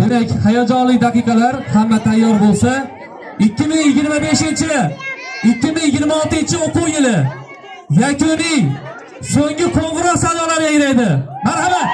Demek hayajonli daqiqalar, hamma tayyor bo'lsa, 2025-2026 o'quv yili yakuniy so'nggi qo'ng'iroq sadolari yangraydi. Marhamat.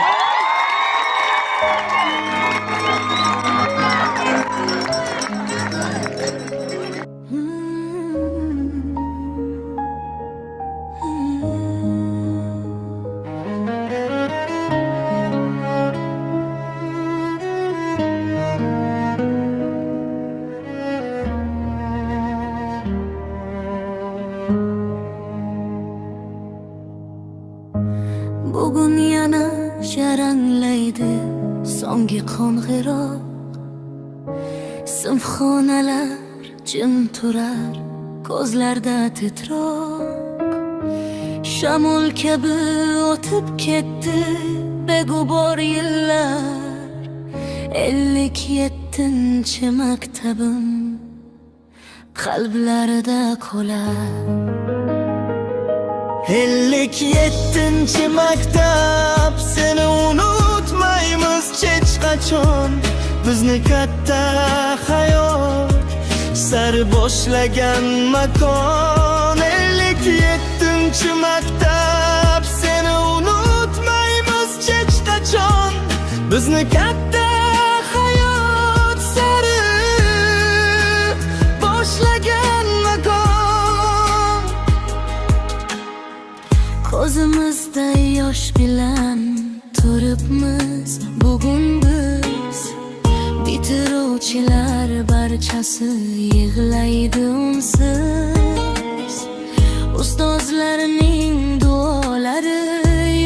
Bugun yana sharanglaydi so'nggi qo'ng'iroq. Simxonalar jim turar, ko'zlarda titroq. Shamol kabi o'tib ketdi beg'ubor yillar. 57 maktabim qalblarida qolar. 57 maktab, seni unutmaymiz hech qachon. Bizni katta hayot sari boshlagan makon. 57 maktab, seni unutmaymiz hech qachon. Bizni katta hayot sari boshlagan makon. Ko'zimizda yosh bilan turibmiz bugun biz. Bitiruvchilar barchasi yig'laydi unsiz. Ustozlarning duolari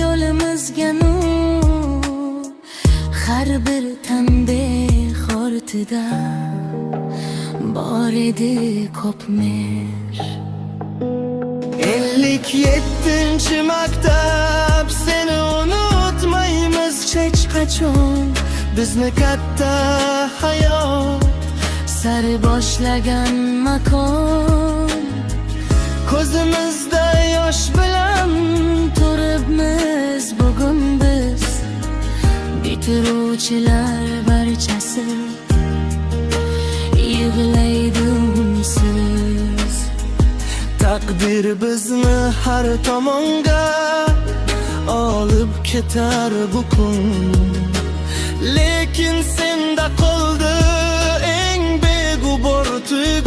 yo'limizga nur. Har bir tanbeh ortida bor edi ko'p mehr. 57 maktab, seni unutmaymiz hech qachon. Bizni katta hayot Sari boshlagan makon. ko'zimizda yosh bilan Turibmiz bugun biz. Bitiruvchilar barchasi yig'laydi unsiz. taqdir bizni har tomonga olib ketar bu kun. Lekin senda qoldi eng beg'ubor tuyg'u.